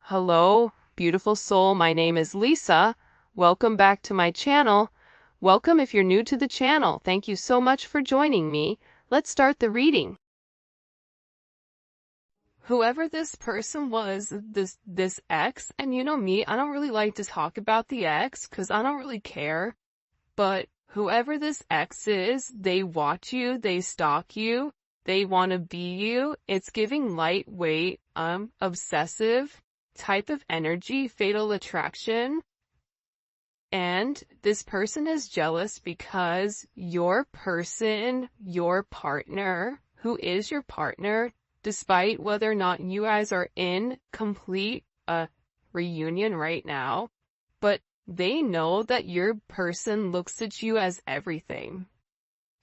Hello, beautiful soul. My name is Lisa. Welcome back to my channel. Welcome if you're new to the channel. Thank you so much for joining me. Let's start the reading. Whoever this person was, this ex, and you know me, I don't really like to talk about the ex because I don't really care. But whoever this ex is, they watch you, they stalk you, they want to be you. It's giving lightweight, obsessive type of energy, fatal attraction. And this person is jealous because your person, your partner, who is your partner, despite whether or not you guys are in complete reunion right now, but they know that your person looks at you as everything.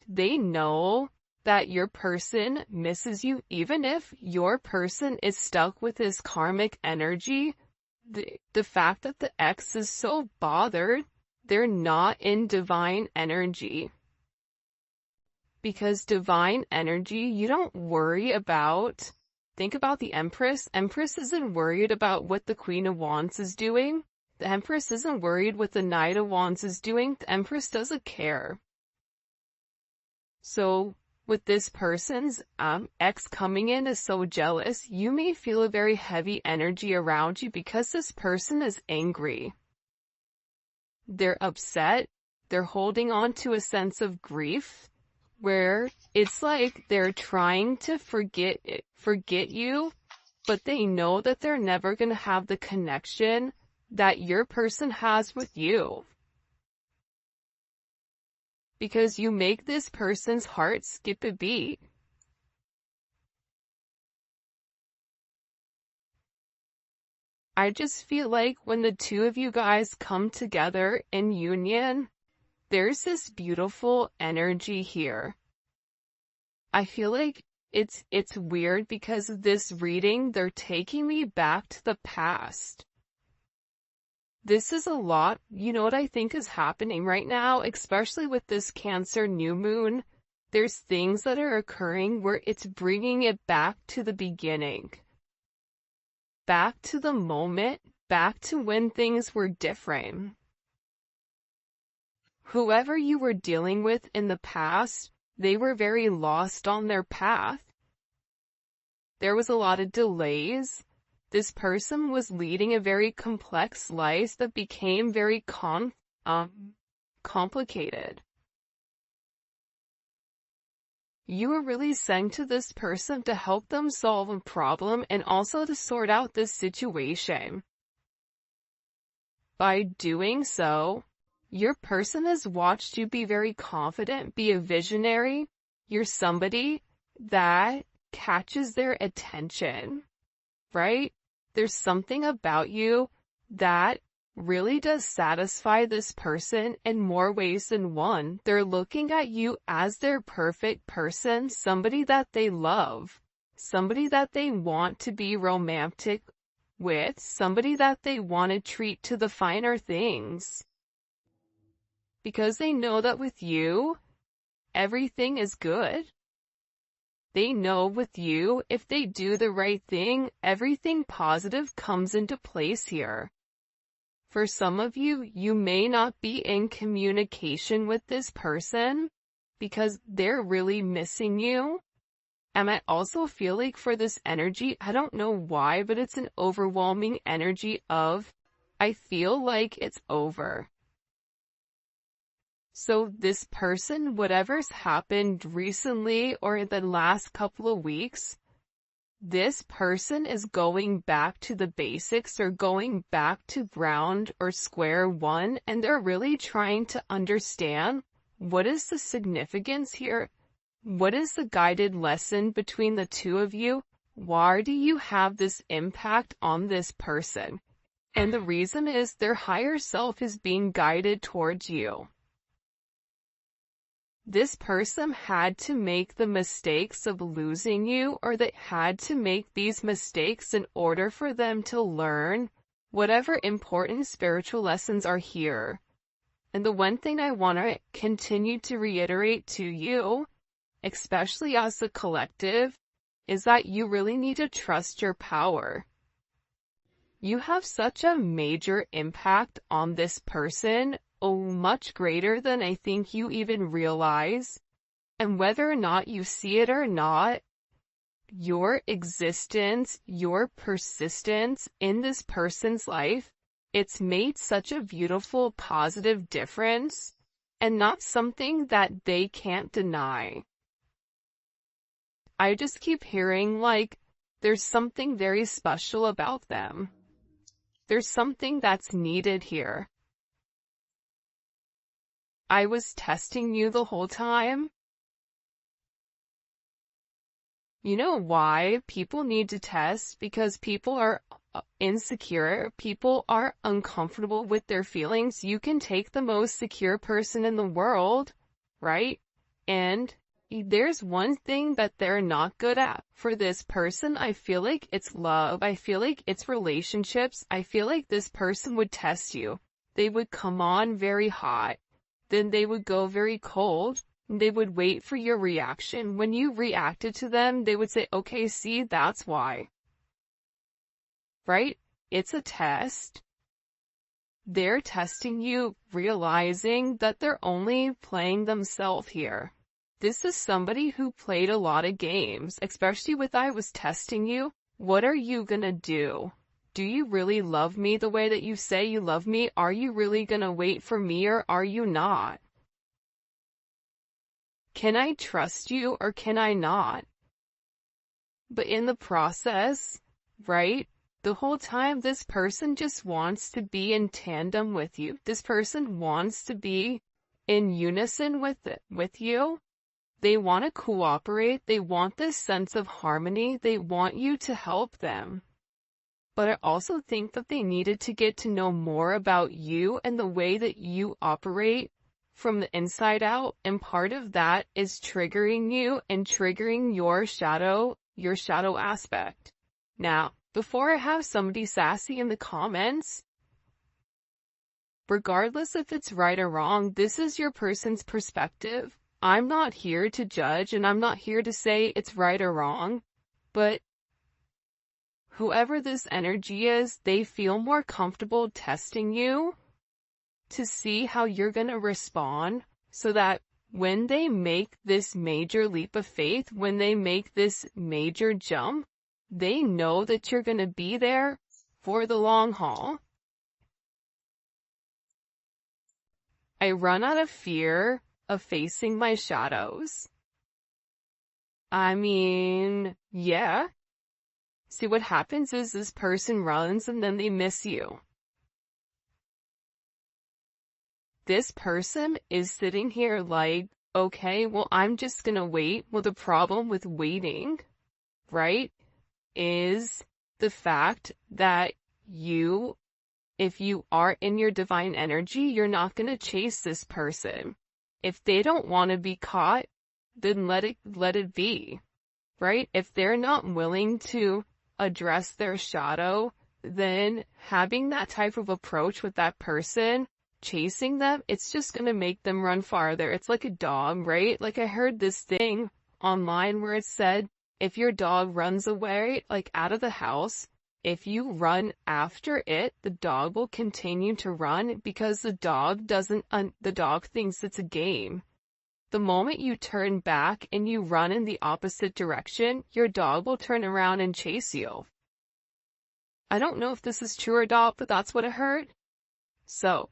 They know that your person misses you, even if your person is stuck with this karmic energy. The fact that the ex is so bothered, they're not in divine energy. Because divine energy, you don't worry about. Think about the Empress. Empress isn't worried about what the Queen of Wands is doing. The Empress isn't worried what the Knight of Wands is doing. The Empress doesn't care. So with this person's ex coming in is so jealous, you may feel a very heavy energy around you because this person is angry. They're upset. They're holding on to a sense of grief where it's like they're trying to forget you, but they know that they're never going to have the connection that your person has with you. Because you make this person's heart skip a beat. I just feel like when the two of you guys come together in union, there's this beautiful energy here. I feel like it's weird because of this reading, they're taking me back to the past. This is a lot. You know what I think is happening right now, especially with this Cancer new moon? There's things that are occurring where it's bringing it back to the beginning. Back to the moment, back to when things were different. Whoever you were dealing with in the past, they were very lost on their path. There was a lot of delays. This person was leading a very complex life that became very complicated. You were really sent to this person to help them solve a problem and also to sort out this situation. By doing so, your person has watched you be very confident, be a visionary. You're somebody that catches their attention, right? There's something about you that really does satisfy this person in more ways than one. They're looking at you as their perfect person, somebody that they love, somebody that they want to be romantic with, somebody that they want to treat to the finer things. Because they know that with you, everything is good. They know with you, if they do the right thing, everything positive comes into place here. For some of you, you may not be in communication with this person because they're really missing you. And I also feel like for this energy, I don't know why, but it's an overwhelming energy of, I feel like it's over. So this person, whatever's happened recently or in the last couple of weeks, this person is going back to the basics or going back to ground or square one, and they're really trying to understand what is the significance here? What is the guided lesson between the two of you? Why do you have this impact on this person? And the reason is their higher self is being guided towards you. This person had to make the mistakes of losing you, or they had to make these mistakes in order for them to learn whatever important spiritual lessons are here. And the one thing I want to continue to reiterate to you, especially as a collective, is that you really need to trust your power. You have such a major impact on this person, much greater than I think you even realize. And whether or not you see it or not, your existence, your persistence in this person's life, it's made such a beautiful, positive difference, and not something that they can't deny. I just keep hearing like, there's something very special about them. There's something that's needed here. I was testing you the whole time. You know why people need to test? Because people are insecure. People are uncomfortable with their feelings. You can take the most secure person in the world, right? And there's one thing that they're not good at. For this person, I feel like it's love. I feel like it's relationships. I feel like this person would test you. They would come on very hot. Then they would go very cold. They would wait for your reaction. When you reacted to them, they would say, okay, see, that's why. Right? It's a test. They're testing you, realizing that they're only playing themselves here. This is somebody who played a lot of games, especially with I was testing you. What are you gonna do? Do you really love me the way that you say you love me? Are you really gonna wait for me or are you not? Can I trust you or can I not? But in the process, right, the whole time this person just wants to be in tandem with you. This person wants to be in unison with you. They want to cooperate. They want this sense of harmony. They want you to help them. But I also think that they needed to get to know more about you and the way that you operate from the inside out, and part of that is triggering you and triggering your shadow aspect. Now, before I have somebody sassy in the comments, regardless if it's right or wrong, this is your person's perspective. I'm not here to judge and I'm not here to say it's right or wrong, but whoever this energy is, they feel more comfortable testing you to see how you're going to respond, so that when they make this major leap of faith, when they make this major jump, they know that you're going to be there for the long haul. I run out of fear of facing my shadows. I mean, yeah. See, what happens is this person runs and then they miss you. This person is sitting here like, okay, well, I'm just gonna wait. Well, the problem with waiting, right, is the fact that if you are in your divine energy, you're not gonna chase this person. If they don't want to be caught, then let it be, right? If they're not willing to address their shadow, then having that type of approach with that person, chasing them, it's just going to make them run farther. It's like a dog, right? Like I heard this thing online where it said, if your dog runs away, like out of the house, if you run after it, the dog will continue to run because the dog thinks it's a game. The moment you turn back and you run in the opposite direction, your dog will turn around and chase you. I don't know if this is true or not, but that's what I heard. So,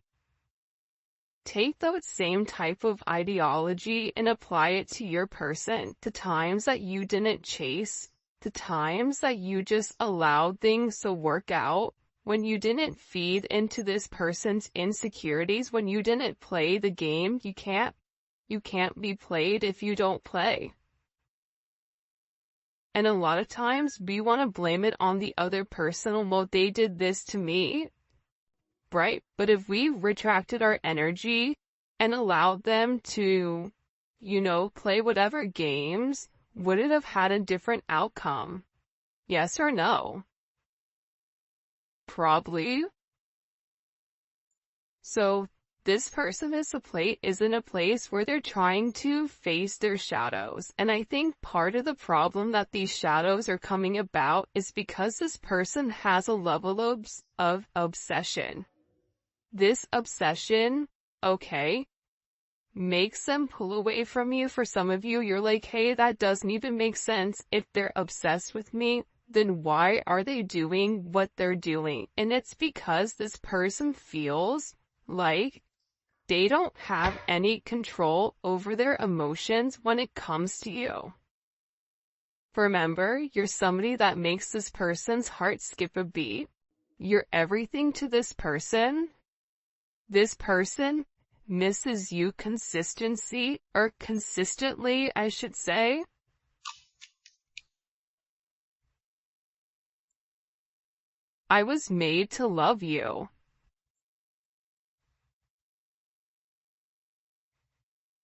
take that same type of ideology and apply it to your person, to times that you didn't chase, to times that you just allowed things to work out, when you didn't feed into this person's insecurities, when you didn't play the game. You can't be played if you don't play. And a lot of times we want to blame it on the other person. Well, they did this to me, right? But if we retracted our energy and allowed them to, play whatever games, would it have had a different outcome? Yes or no? Probably. So this person is in a place where they're trying to face their shadows. And I think part of the problem that these shadows are coming about is because this person has a level of obsession. This obsession, okay, makes them pull away from you. For some of you, you're like, hey, that doesn't even make sense. If they're obsessed with me, then why are they doing what they're doing? And it's because this person feels like they don't have any control over their emotions when it comes to you. Remember, you're somebody that makes this person's heart skip a beat. You're everything to this person. This person misses you consistently, I should say. I was made to love you.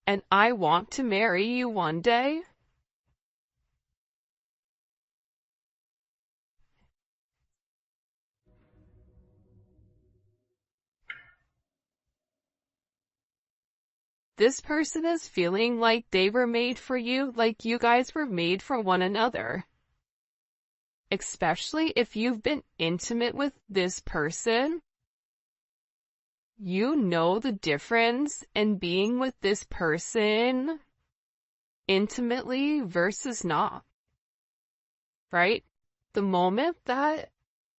And I want to marry you one day. This person is feeling like they were made for you, like you guys were made for one another. Especially if you've been intimate with this person. You know the difference in being with this person intimately versus not. Right? The moment that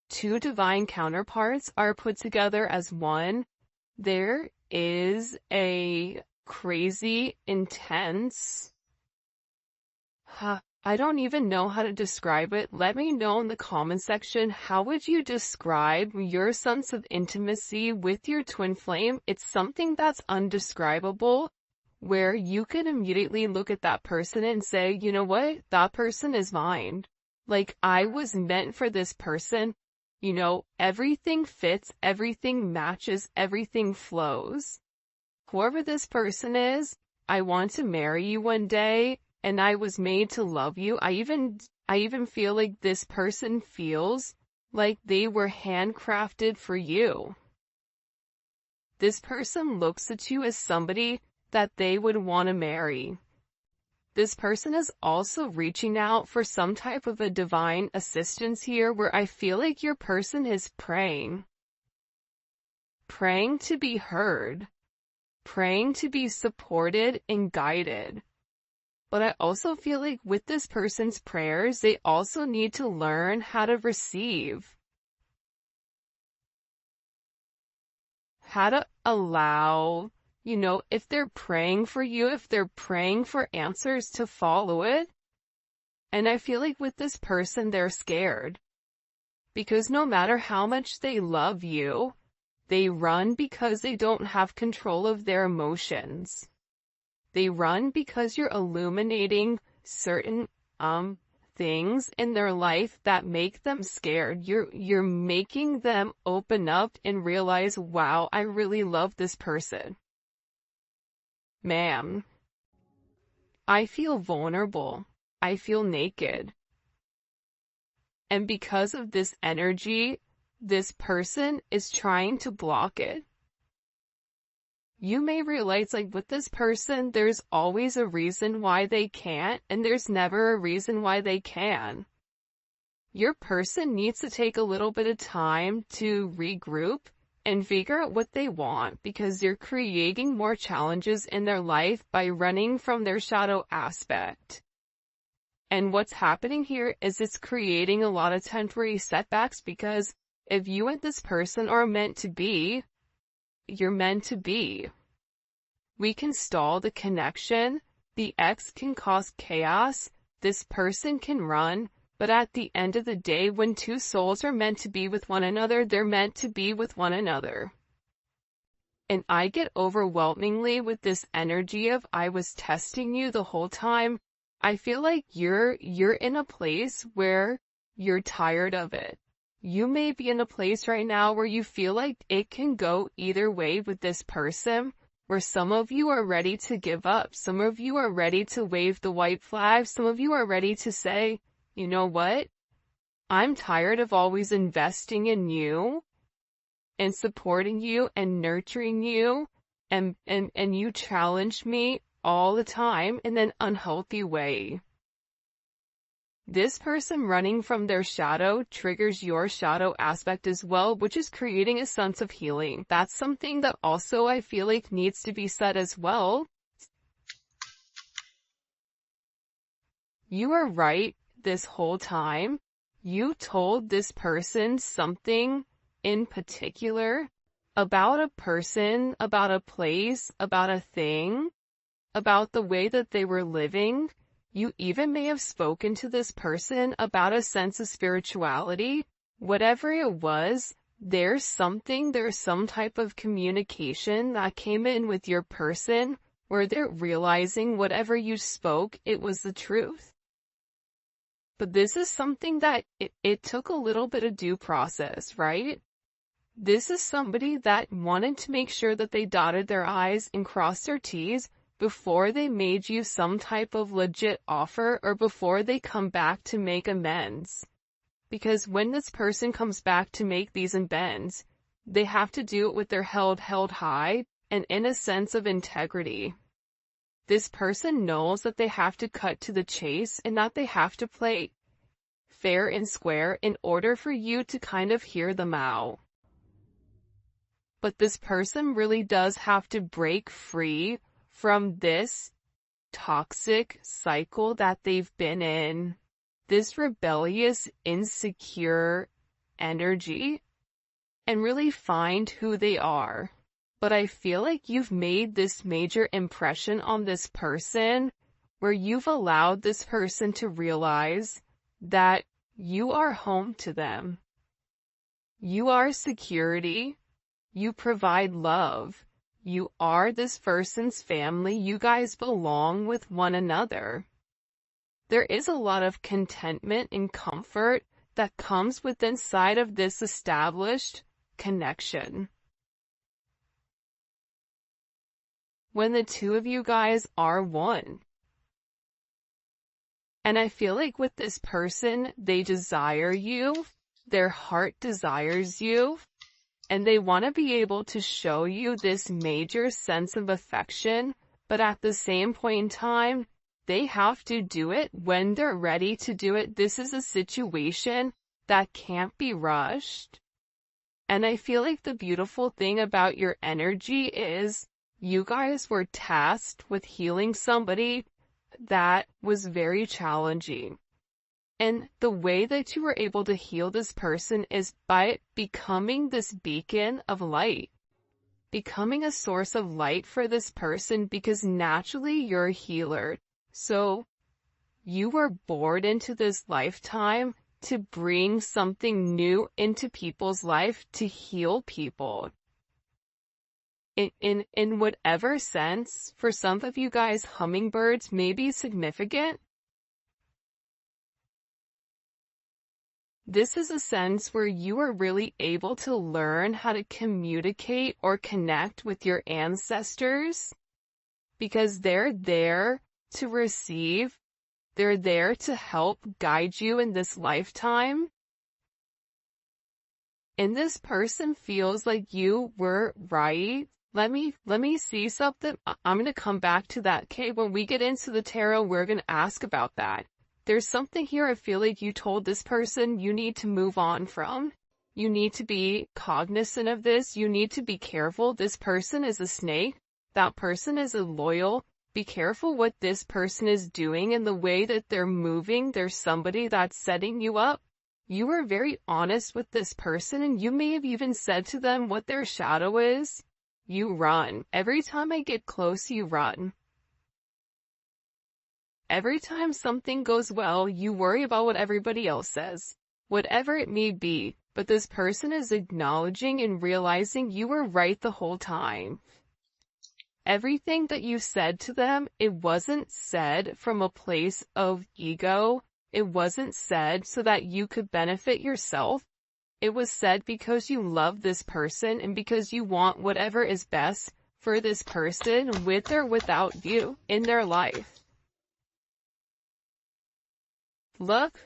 two divine counterparts are put together as one, there is a crazy, intense, I don't even know how to describe it. Let me know in the comment section, how would you describe your sense of intimacy with your twin flame? It's something that's undescribable, where you can immediately look at that person and say, you know what? That person is mine. Like, I was meant for this person. You know, everything fits, everything matches, everything flows. Whoever this person is, I want to marry you one day. And I was made to love you. I even feel like this person feels like they were handcrafted for you. This person looks at you as somebody that they would want to marry. This person is also reaching out for some type of a divine assistance here, where I feel like your person is praying. Praying to be heard. Praying to be supported and guided. But I also feel like with this person's prayers, they also need to learn how to receive. How to allow, you know, if they're praying for you, if they're praying for answers, to follow it. And I feel like with this person, they're scared. Because no matter how much they love you, they run because they don't have control of their emotions. They run because you're illuminating certain things in their life that make them scared. You're making them open up and realize, wow, I really love this person. Man, I feel vulnerable. I feel naked. And because of this energy, this person is trying to block it. You may realize, like, with this person, there's always a reason why they can't, and there's never a reason why they can. Your person needs to take a little bit of time to regroup and figure out what they want, because they're creating more challenges in their life by running from their shadow aspect. And what's happening here is it's creating a lot of temporary setbacks, because if you and this person are meant to be, you're meant to be. We can stall the connection, the ex can cause chaos, this person can run, but at the end of the day, when two souls are meant to be with one another, they're meant to be with one another. And I get overwhelmingly with this energy of, I was testing you the whole time. I feel like you're in a place where you're tired of it. You may be in a place right now where you feel like it can go either way with this person, where some of you are ready to give up. Some of you are ready to wave the white flag. Some of you are ready to say, you know what? I'm tired of always investing in you and supporting you and nurturing you and you challenge me all the time in an unhealthy way. This person running from their shadow triggers your shadow aspect as well, which is creating a sense of healing. That's something that also I feel like needs to be said as well. You are right this whole time. You told this person something in particular about a person, about a place, about a thing, about the way that they were living. You even may have spoken to this person about a sense of spirituality. Whatever it was, there's some type of communication that came in with your person where they're realizing whatever you spoke, it was the truth. But this is something that it took a little bit of due process, right? This is somebody that wanted to make sure that they dotted their I's and crossed their T's before they made you some type of legit offer or before they come back to make amends. Because when this person comes back to make these amends, they have to do it with their head held high and in a sense of integrity. This person knows that they have to cut to the chase and that they have to play fair and square in order for you to kind of hear them out. But this person really does have to break free from this toxic cycle that they've been in, this rebellious, insecure energy, and really find who they are. But I feel like you've made this major impression on this person where you've allowed this person to realize that you are home to them. You are security. You provide love. You are this person's family. You guys belong with one another. There is a lot of contentment and comfort that comes with inside of this established connection. When the two of you guys are one. And I feel like with this person, they desire you. Their heart desires you. And they want to be able to show you this major sense of affection, but at the same point in time, they have to do it when they're ready to do it. This is a situation that can't be rushed. And I feel like the beautiful thing about your energy is you guys were tasked with healing somebody that was very challenging. And the way that you were able to heal this person is by becoming this beacon of light, becoming a source of light for this person because naturally you're a healer. So you were born into this lifetime to bring something new into people's life, to heal people. In whatever sense, for some of you guys, hummingbirds may be significant. This is a sense where you are really able to learn how to communicate or connect with your ancestors because they're there to receive. They're there to help guide you in this lifetime. And this person feels like you were right. Let me see something. I'm going to come back to that. Okay, when we get into the tarot, we're going to ask about that. There's something here I feel like you told this person you need to move on from. You need to be cognizant of this. You need to be careful. This person is a snake. That person is a loyal. Be careful what this person is doing and the way that they're moving. There's somebody that's setting you up. You were very honest with this person and you may have even said to them what their shadow is. You run. Every time I get close, you run. Every time something goes well, you worry about what everybody else says, whatever it may be, but this person is acknowledging and realizing you were right the whole time. Everything that you said to them, it wasn't said from a place of ego. It wasn't said so that you could benefit yourself. It was said because you love this person and because you want whatever is best for this person with or without you in their life. Look,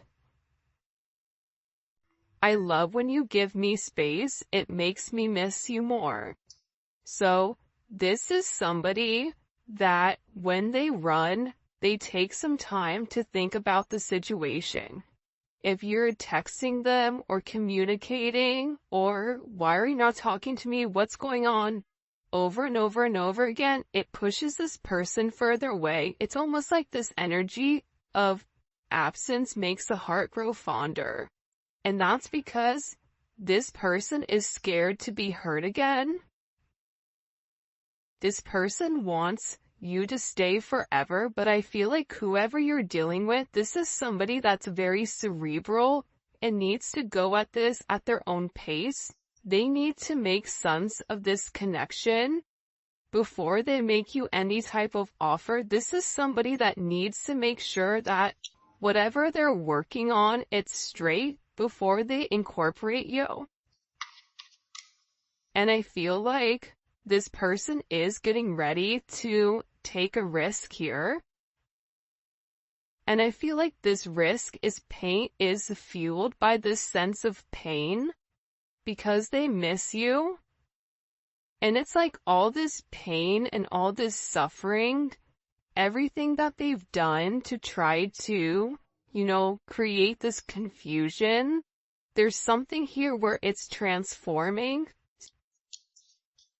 I love when you give me space. It makes me miss you more. So, This is somebody that when they run, they take some time to think about the situation. If you're texting them or communicating or why are you not talking to me? What's going on? Over and over and over again, it pushes this person further away. It's almost like this energy of absence makes the heart grow fonder. And that's because this person is scared to be hurt again. This person wants you to stay forever, but I feel like whoever you're dealing with, this is somebody that's very cerebral and needs to go at this at their own pace. They need to make sense of this connection before they make you any type of offer. This is somebody that needs to make sure that whatever they're working on, it's straight before they incorporate you. And I feel like this person is getting ready to take a risk here. And I feel like this risk is fueled by this sense of pain because they miss you. And it's like all this pain and all this suffering, everything that they've done to try to, create this confusion. There's something here where it's transforming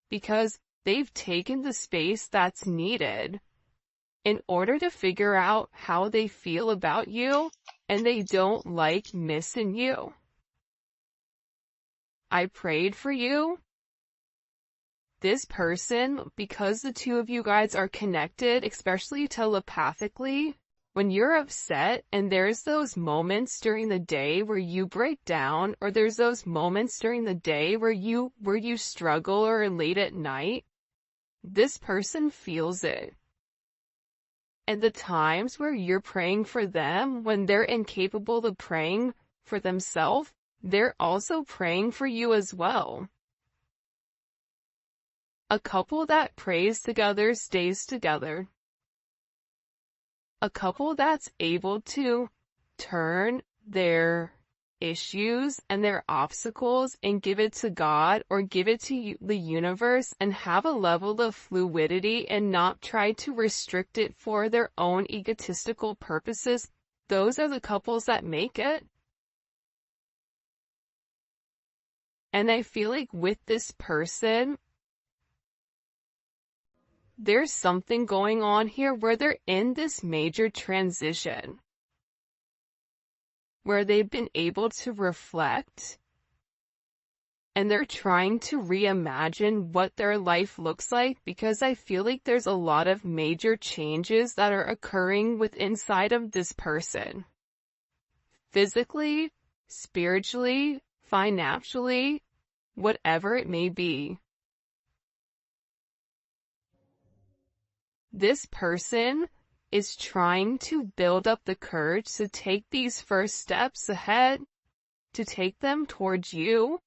because they've taken the space that's needed in order to figure out how they feel about you, and they don't like missing you. I prayed for you. This person, because the two of you guys are connected, especially telepathically, when you're upset and there's those moments during the day where you break down, or there's those moments during the day where you struggle or late at night, this person feels it. And the times where you're praying for them, when they're incapable of praying for themselves, they're also praying for you as well. A couple that prays together stays together. A couple that's able to turn their issues and their obstacles and give it to God or give it to the universe and have a level of fluidity and not try to restrict it for their own egotistical purposes. Those are the couples that make it. And I feel like with this person, there's something going on here where they're in this major transition, where they've been able to reflect and they're trying to reimagine what their life looks like, because I feel like there's a lot of major changes that are occurring inside of this person. Physically, spiritually, financially, whatever it may be. This person is trying to build up the courage to take these first steps ahead, to take them towards you.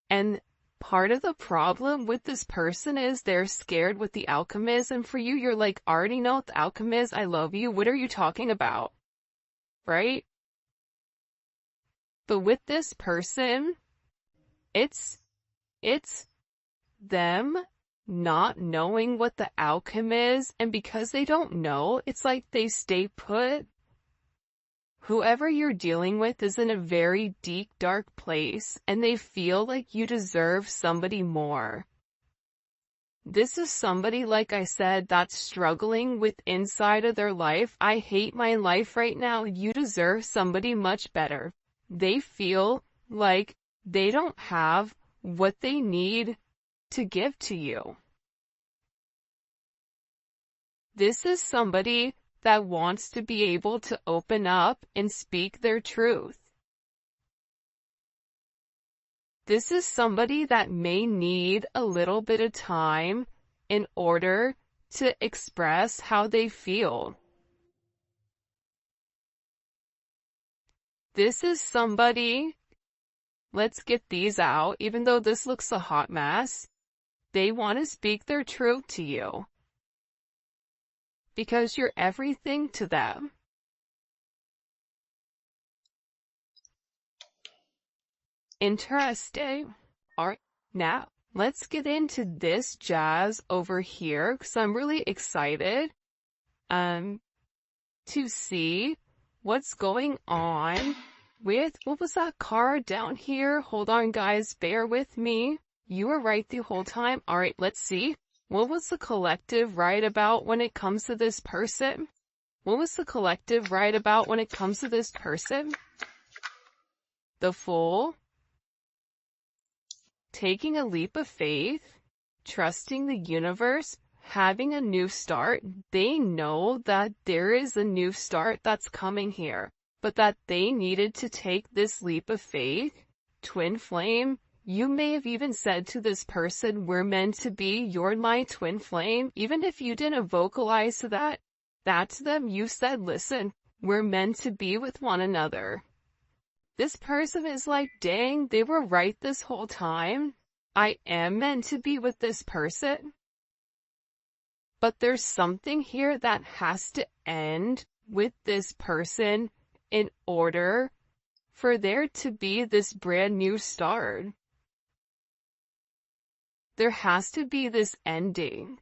And part of the problem with this person is they're scared with the outcome is, and for you, you're like, I already know what the outcome is, I love you, what are you talking about? Right? But with this person, it's them not knowing what the outcome is, and because they don't know, it's like they stay put. Whoever you're dealing with is in a very deep, dark place, and they feel like you deserve somebody more. This is somebody, like I said, that's struggling with inside of their life. I hate my life right now. You deserve somebody much better. They feel like they don't have what they need to give to you. This is somebody that wants to be able to open up and speak their truth. This is somebody that may need a little bit of time in order to express how they feel. This is somebody, let's get these out, even though this looks a hot mess, they want to speak their truth to you. Because you're everything to them. Interesting. Alright, now let's get into this jazz over here because I'm really excited to see what's going on with, what was that card down here? Hold on, guys, bear with me. You were right the whole time. All right, let's see. What was the collective right about when it comes to this person? What was the collective right about when it comes to this person? The Fool. Taking a leap of faith, trusting the universe, having a new start. They know that there is a new start that's coming here, but that they needed to take this leap of faith. Twin flame. You may have even said to this person, we're meant to be, you're my twin flame. Even if you didn't vocalize to that to them, you said, listen, we're meant to be with one another. This person is like, dang, they were right this whole time. I am meant to be with this person. But there's something here that has to end with this person in order for there to be this brand new start. There has to be this ending.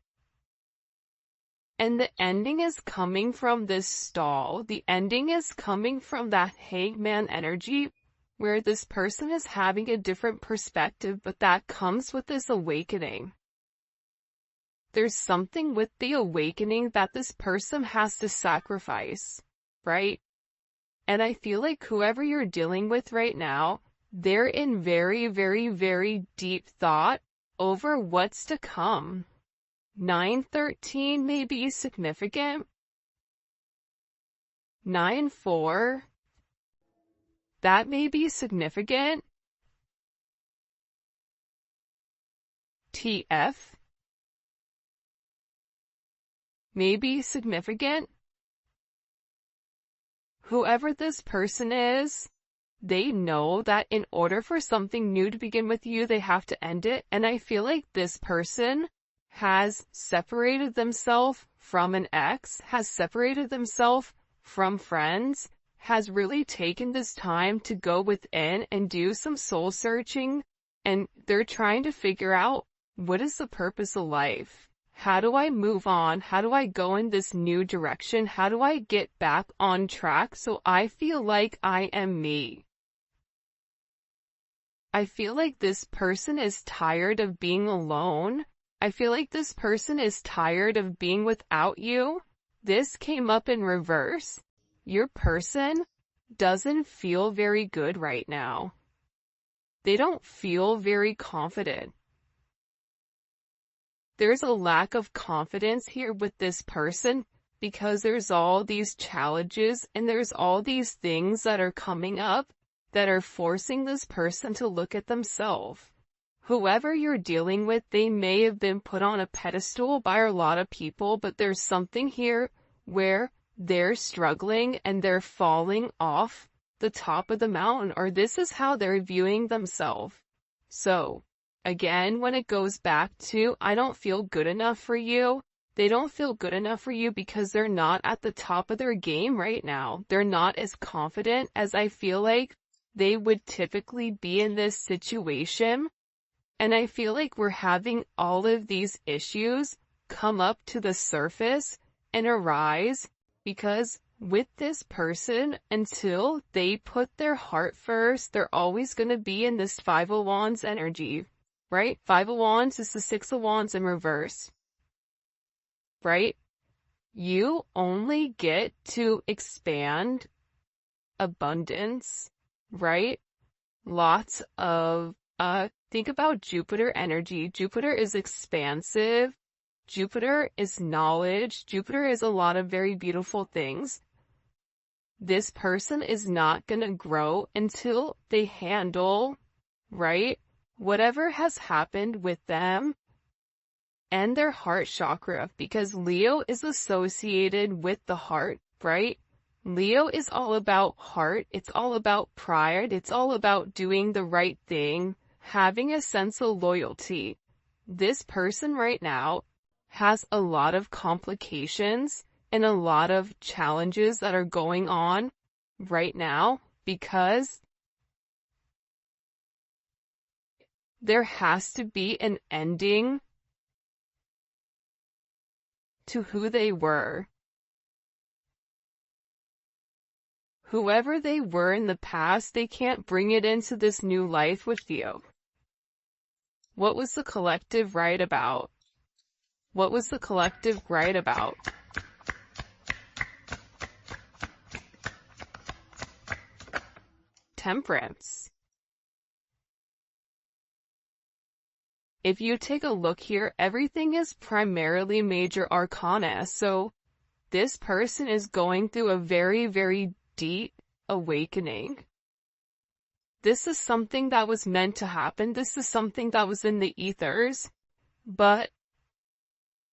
And the ending is coming from this stall. The ending is coming from that hangman energy where this person is having a different perspective, but that comes with this awakening. There's something with the awakening that this person has to sacrifice, right? And I feel like whoever you're dealing with right now, they're in very, very, very deep thought over what's to come. 913 may be significant. 9-4, that may be significant. TF may be significant. Whoever this person is, they know that in order for something new to begin with you, they have to end it. And I feel like this person has separated themselves from an ex, has separated themselves from friends, has really taken this time to go within and do some soul searching, and they're trying to figure out, what is the purpose of life? How do I move on? How do I go in this new direction? How do I get back on track so I feel like I am me? I feel like this person is tired of being alone. I feel like this person is tired of being without you. This came up in reverse. Your person doesn't feel very good right now. They don't feel very confident. There's a lack of confidence here with this person because there's all these challenges and there's all these things that are coming up that are forcing this person to look at themselves. Whoever you're dealing with, they may have been put on a pedestal by a lot of people, but there's something here where they're struggling and they're falling off the top of the mountain, or this is how they're viewing themselves. So, again, when it goes back to, I don't feel good enough for you, they don't feel good enough for you because they're not at the top of their game right now. They're not as confident as I feel like they would typically be in this situation. And I feel like we're having all of these issues come up to the surface and arise because with this person, until they put their heart first, they're always going to be in this Five of Wands energy, right? Five of Wands is the Six of Wands in reverse, right? You only get to expand abundance, right? Lots of, think about Jupiter energy. Jupiter is expansive. Jupiter is knowledge. Jupiter is a lot of very beautiful things. This person is not going to grow until they handle, right, whatever has happened with them and their heart chakra, because Leo is associated with the heart, right? Leo is all about heart. It's all about pride. It's all about doing the right thing, having a sense of loyalty. This person right now has a lot of complications and a lot of challenges that are going on right now because There has to be an ending to who they were. Whoever they were in the past, they can't bring it into this new life with you. What was the collective right about? What was the collective right about? Temperance. If you take a look here, everything is primarily major arcana, so this person is going through a very, very deep awakening. This is something that was meant to happen. This is something that was in the ethers, but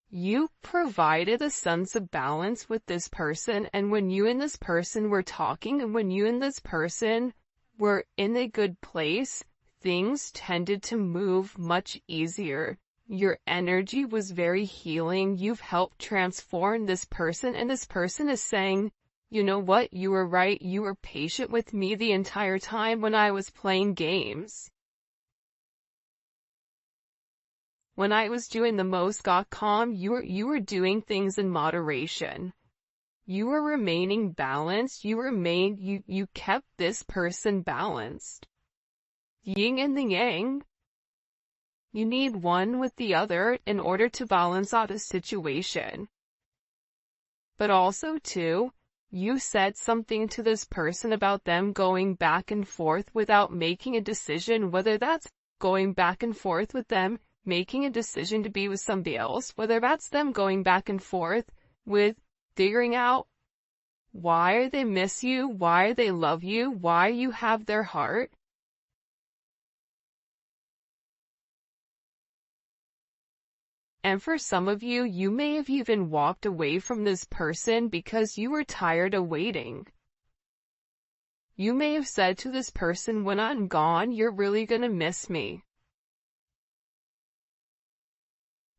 you provided a sense of balance with this person, and when you and this person were talking, and when you and this person were in a good place, things tended to move much easier. Your energy was very healing. You've helped transform this person, and this person is saying, you know what, you were right. You were patient with me the entire time when I was playing games. When I was doing the most got calm, you were doing things in moderation. You were remaining balanced. You kept this person balanced. Yin and the yang. You need one with the other in order to balance out a situation. But also, too, you said something to this person about them going back and forth without making a decision, whether that's going back and forth with them, making a decision to be with somebody else, whether that's them going back and forth with figuring out why they miss you, why they love you, why you have their heart. And for some of you, you may have even walked away from this person because you were tired of waiting. You may have said to this person, when I'm gone, you're really gonna miss me.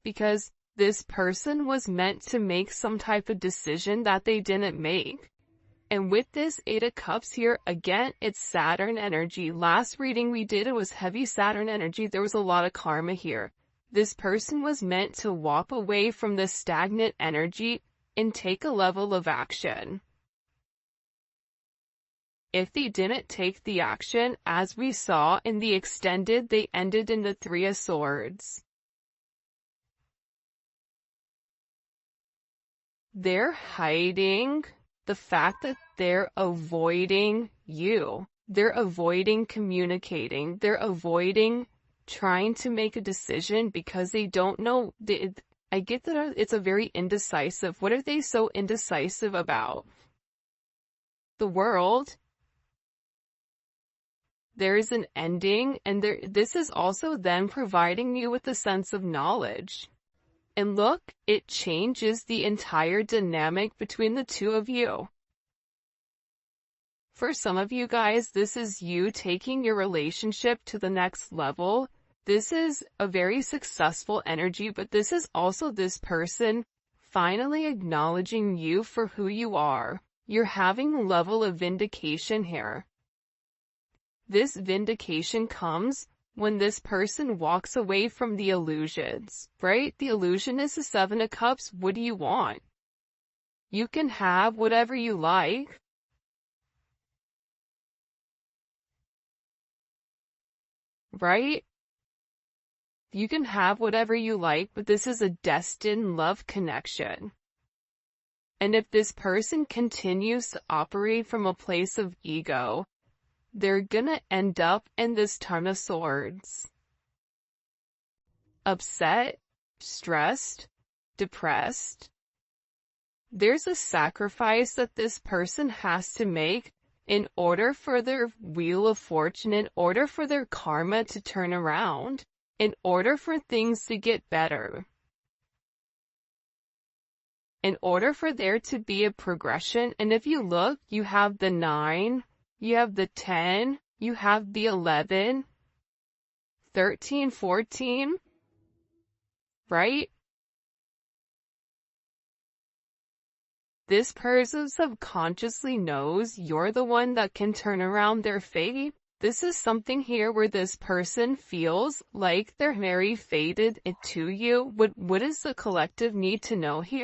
Because this person was meant to make some type of decision that they didn't make. And with this Eight of Cups here, again, it's Saturn energy. Last reading we did, it was heavy Saturn energy. There was a lot of karma here. This person was meant to walk away from the stagnant energy and take a level of action. If they didn't take the action, as we saw in the extended, they ended in the Three of Swords. They're hiding the fact that they're avoiding you. They're avoiding communicating. They're avoiding trying to make a decision because they don't know. I get that it's a very indecisive. What are they so indecisive about? The world. There is an ending, and this is also then providing you with a sense of knowledge. And look, it changes the entire dynamic between the two of you. For some of you guys, this is you taking your relationship to the next level. This is a very successful energy, but this is also this person finally acknowledging you for who you are. You're having a level of vindication here. This vindication comes when this person walks away from the illusions, right? The illusion is the Seven of Cups. What do you want? You can have whatever you like. Right? You can have whatever you like, but this is a destined love connection. And if this person continues to operate from a place of ego, they're gonna end up in this Ten of Swords. Upset, stressed, depressed. There's a sacrifice that this person has to make in order for their wheel of fortune, in order for their karma to turn around, in order for things to get better. In order for there to be a progression, and if you look, you have the 9, you have the 10, you have the 11, 13, 14, right? This person subconsciously knows you're the one that can turn around their fate. This is something here where this person feels like they're very faded to you. What does the collective need to know here?